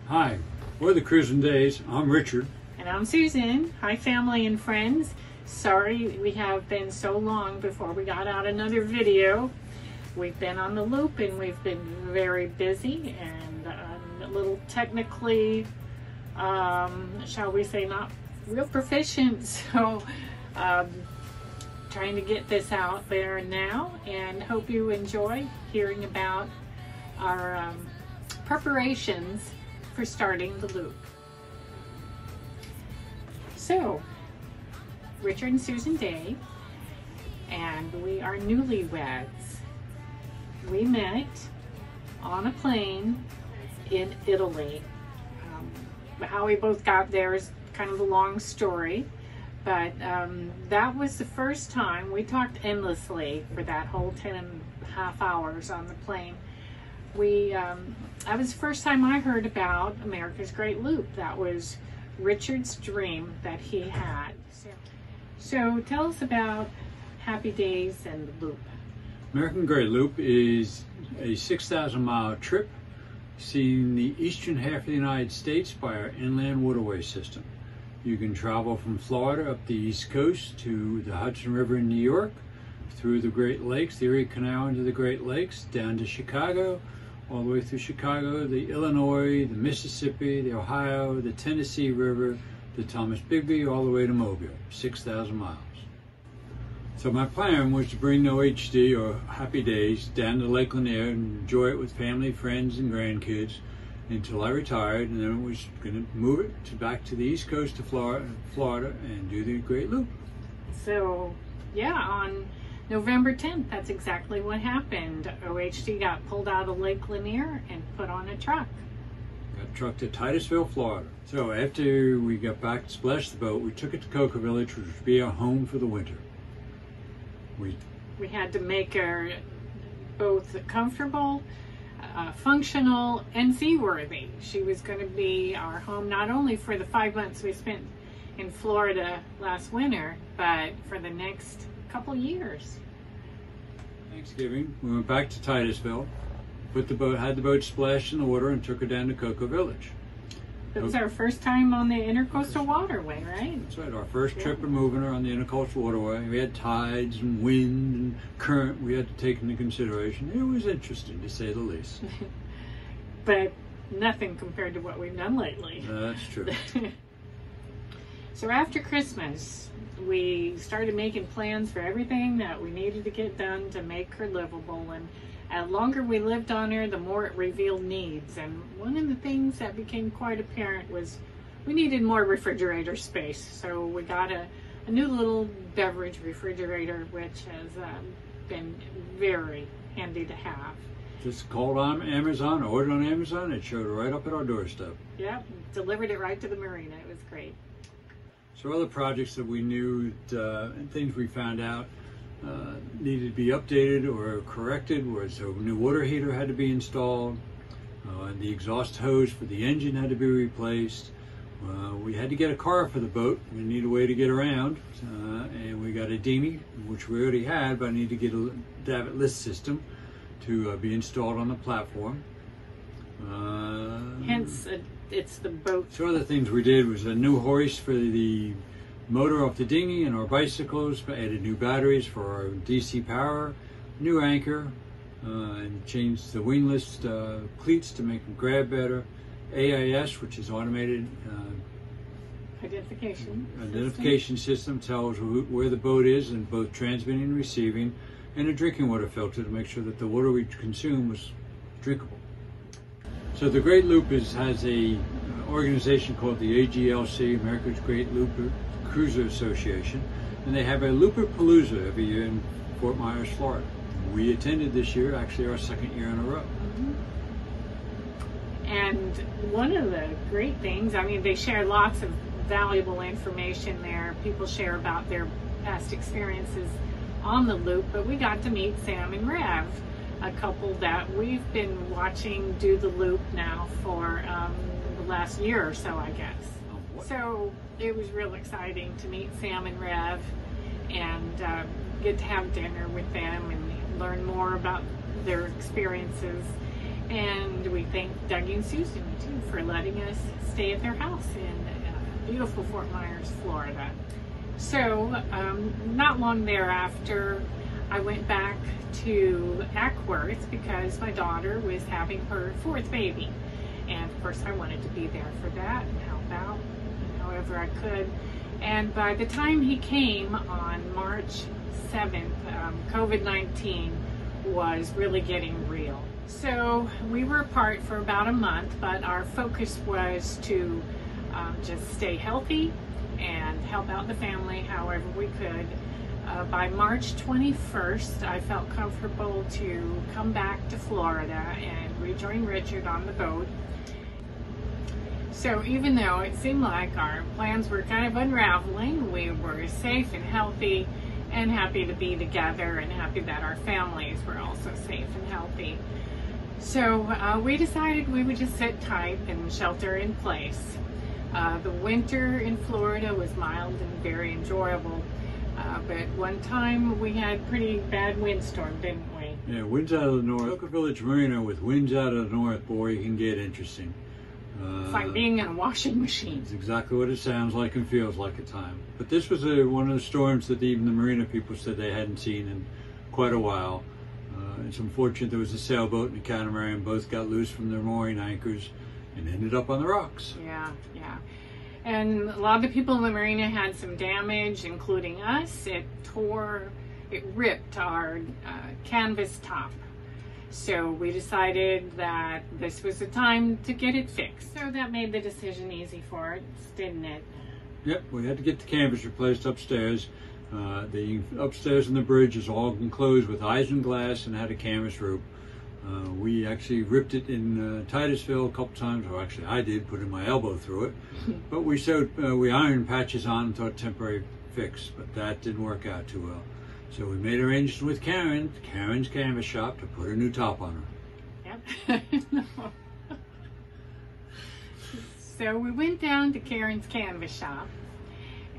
Hi, we're the Cruising Days. I'm Richard. And I'm Susan. Hi, family and friends. Sorry we have been so long before we got out another video. We've been on the loop and we've been very busy and a little technically, shall we say, not real proficient. So trying to get this out there now, and hope you enjoy hearing about our preparations for starting the loop. So, Richard and Susan Day, and we are newlyweds. We met on a plane in Italy. How we both got there is kind of a long story, but that was the first time. We talked endlessly for that whole 10.5 hours on the plane. That was the first time I heard about America's Great Loop. That was Richard's dream that he had. So tell us about Happy Days and the Loop. American Great Loop is a 6,000 mile trip seeing the eastern half of the United States by our inland waterway system. You can travel from Florida up the East Coast to the Hudson River in New York, through the Great Lakes, the Erie Canal into the Great Lakes, down to Chicago, all the way through Chicago, the Illinois, the Mississippi, the Ohio, the Tennessee River, the Thomas Bigby, all the way to Mobile, 6,000 miles. So my plan was to bring the OHD, or Happy Days, down to Lake Lanier and enjoy it with family, friends, and grandkids until I retired, and then I was going to move it back to the East Coast to Florida and do the Great Loop. So, yeah, on November 10th, that's exactly what happened. OHD got pulled out of Lake Lanier and put on a truck. Got trucked to Titusville, Florida. So after we got back to splash the boat, we took it to Cocoa Village, which would be our home for the winter. We had to make her both comfortable, functional, and seaworthy. She was going to be our home not only for the 5 months we spent in Florida last winter, but for the next couple years. Thanksgiving, we went back to Titusville, had the boat splashed in the water, and took her down to Cocoa Village. It was our first time on the Intercoastal Waterway, right? That's right, our first trip of moving her on the Intercoastal Waterway. We had tides and wind and current we had to take into consideration. It was interesting, to say the least. But nothing compared to what we've done lately. That's true. So after Christmas, we started making plans for everything that we needed to get done to make her livable, and the longer we lived on her, the more it revealed needs. And one of the things that became quite apparent was we needed more refrigerator space. So we got a new little beverage refrigerator, which has been very handy to have. Just called on Amazon, ordered on Amazon, it showed right up at our doorstep. Yep, delivered it right to the marina. It was great. So other projects that we knew and things we found out needed to be updated or corrected was a new water heater had to be installed, the exhaust hose for the engine had to be replaced, we had to get a car for the boat, we need a way to get around, and we got a dinghy, which we already had, but I need to get a davit lift system to be installed on the platform. Hence, it's the boat. So other things we did was a new hoist for the motor off the dinghy and our bicycles, added new batteries for our DC power, new anchor, and changed the wingless cleats to make them grab better, AIS, which is automated identification system, tells where the boat is in both transmitting and receiving, and a drinking water filter to make sure that the water we consume was drinkable. So the Great Loop has a organization called the AGLC, America's Great Loop Cruiser Association, and they have a Looper-Palooza every year in Fort Myers, Florida. We attended this year, actually our second year in a row. And one of the great things, I mean, they share lots of valuable information there. People share about their past experiences on the loop, but we got to meet Sam and Rev, a couple that we've been watching do the loop now for the last year or so, I guess. So it was real exciting to meet Sam and Rev and get to have dinner with them and learn more about their experiences. And we thank Doug and Susan too for letting us stay at their house in beautiful Fort Myers, Florida. So not long thereafter, I went back to Ackworth because my daughter was having her 4th baby. And of course I wanted to be there for that and help out however I could. And by the time he came on March 7th, COVID-19 was really getting real. So we were apart for about a month, but our focus was to just stay healthy and help out the family however we could. By March 21st, I felt comfortable to come back to Florida and rejoin Richard on the boat. So even though it seemed like our plans were kind of unraveling, we were safe and healthy and happy to be together and happy that our families were also safe and healthy. So we decided we would just sit tight and shelter in place. The winter in Florida was mild and very enjoyable, but one time we had pretty bad windstorm, didn't we? Yeah, winds out of the north. Cocoa Village Marina with winds out of the north, boy, it can get interesting. It's like being in a washing machine. It's exactly what it sounds like and feels like at times. But this was one of the storms that even the marina people said they hadn't seen in quite a while. It's unfortunate there was a sailboat and a catamaran, both got loose from their mooring anchors and ended up on the rocks. Yeah. And a lot of the people in the marina had some damage, including us. It ripped our canvas top. So we decided that this was the time to get it fixed. So that made the decision easy for us, didn't it? Yep, we had to get the canvas replaced upstairs. The upstairs in the bridge is all enclosed with isinglass and had a canvas roof. We actually ripped it in Titusville a couple times, or actually I did, putting my elbow through it. But we ironed patches on and thought temporary fix, but that didn't work out too well. So we made arrangements with Karen's canvas shop, to put a new top on her. Yep. So we went down to Karen's canvas shop,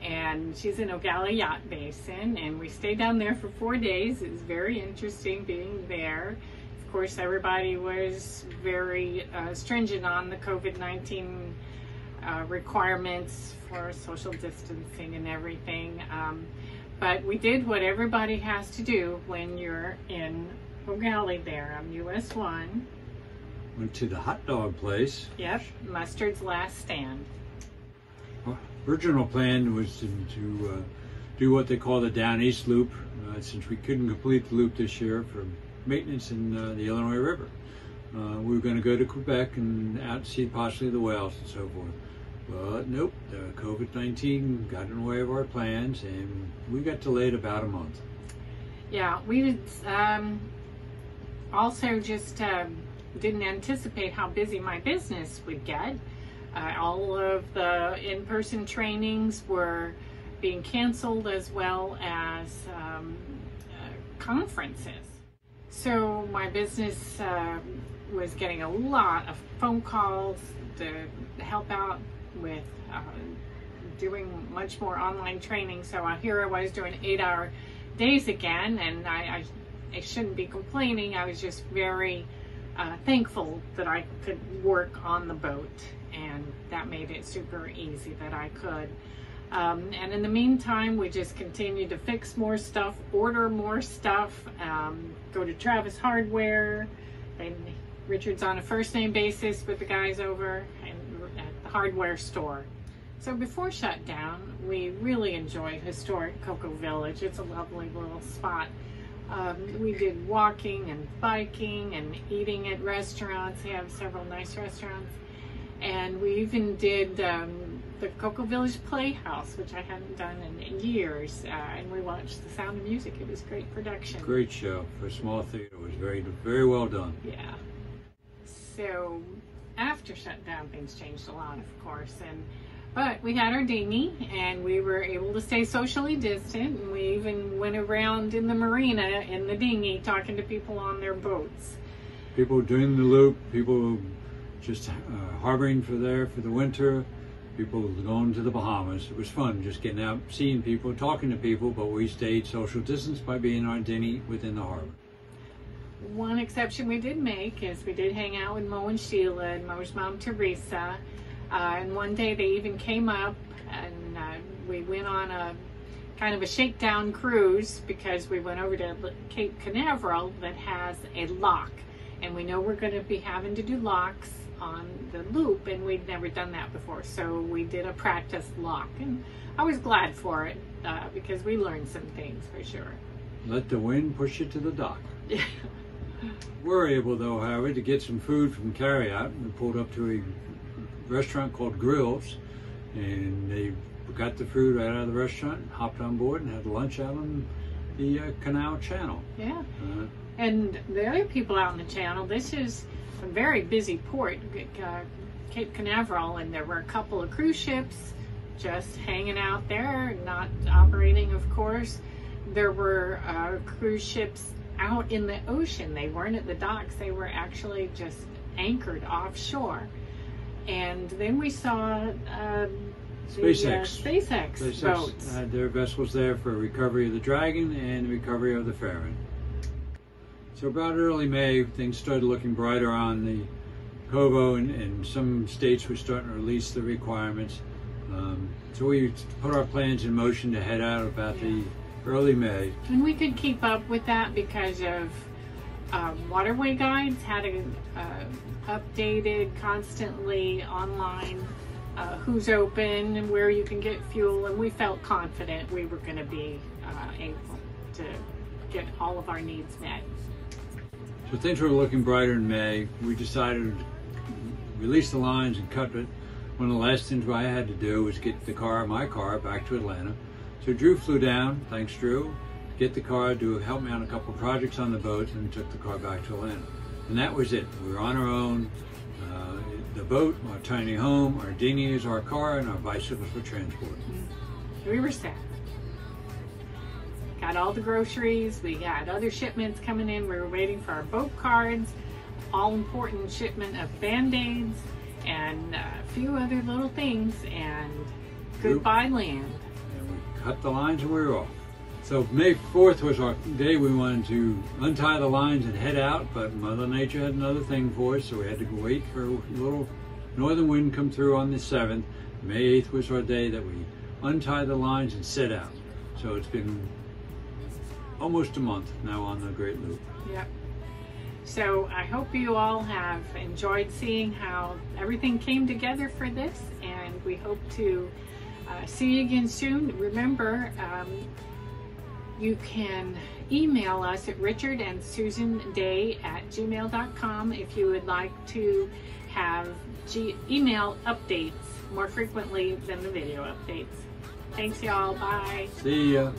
and she's in Yacht Basin, and we stayed down there for 4 days. It was very interesting being there. Of course, everybody was very stringent on the COVID-19 requirements for social distancing and everything. But we did what everybody has to do when you're in O'Galley there on US 1. Went to the hot dog place. Yep, Mustard's Last Stand. Well, original plan was to do what they call the Down East Loop, since we couldn't complete the loop this year for maintenance in the Illinois River. We were going to go to Quebec and out see possibly the whales and so forth. But nope, the COVID-19 got in the way of our plans, and we got delayed about a month. Yeah, we also just didn't anticipate how busy my business would get. All of the in-person trainings were being canceled, as well as conferences. So my business was getting a lot of phone calls to help out with doing much more online training. So here I was doing 8-hour days again, and I shouldn't be complaining. I was just very thankful that I could work on the boat, and that made it super easy that I could. And in the meantime, we just continued to fix more stuff, order more stuff, go to Travis Hardware, and Richard's on a first name basis with the guys over at the hardware store. So before shutdown, we really enjoyed historic Cocoa Village. It's a lovely little spot. We did walking and biking and eating at restaurants. They have several nice restaurants. And we even did the Cocoa Village Playhouse, which I hadn't done in years. And we watched The Sound of Music. It was great production. Great show for a small theater. It was very, very well done. Yeah. So after shutdown, things changed a lot, of course. But we had our dinghy, and we were able to stay socially distant, and we even went around in the marina in the dinghy talking to people on their boats. People doing the loop, people just harboring for the winter, people going to the Bahamas. It was fun just getting out, seeing people, talking to people, but we stayed social distance by being on our dinghy within the harbor. one exception we did make is we did hang out with Mo and Sheila and Mo's mom Teresa, and one day they even came up and we went on a kind of a shakedown cruise because we went over to Cape Canaveral that has a lock, and we know we're going to be having to do locks on the loop, and we'd never done that before, so we did a practice lock, and I was glad for it because we learned some things for sure. Let the wind push you to the dock. We're able, though, however, to get some food from carryout. We pulled up to a restaurant called Grills, and they got the food right out of the restaurant and hopped on board and had lunch out on the Canal Channel. Yeah. And the other people out in the channel, this is a very busy port, Cape Canaveral, and there were a couple of cruise ships just hanging out there, not operating, of course. There were cruise ships out in the ocean. They weren't at the docks. They were actually just anchored offshore. And then we saw SpaceX boats. Had their vessels there for recovery of the Dragon and recovery of the Pharaon. So about early May, things started looking brighter on the Covo, and some states were starting to release the requirements. So we put our plans in motion to head out about the early May. And we could keep up with that because of Waterway Guides had updated constantly online who's open and where you can get fuel, and we felt confident we were going to be able to get all of our needs met. So things were looking brighter in May. We decided to release the lines and cut it. One of the last things I had to do was get my car back to Atlanta. So Drew flew down, thanks Drew, get the car, help me on a couple of projects on the boat, and took the car back to Atlanta. And that was it. We were on our own. The boat, our tiny home, our dinghy is our car, and our bicycles for transport. We were set. Got all the groceries. We got other shipments coming in. We were waiting for our boat cards, all important shipment of Band-Aids, and a few other little things, and goodbye land. And we cut the lines and we were off. So May 4th was our day we wanted to untie the lines and head out, but Mother Nature had another thing for us, so we had to wait for a little northern wind come through on the 7th. May 8th was our day that we untied the lines and set out. So it's been almost a month now on the Great Loop. Yep. So I hope you all have enjoyed seeing how everything came together for this, and we hope to see you again soon. Remember, you can email us at richardandsusanday@gmail.com if you would like to have email updates more frequently than the video updates. Thanks y'all, bye. See ya.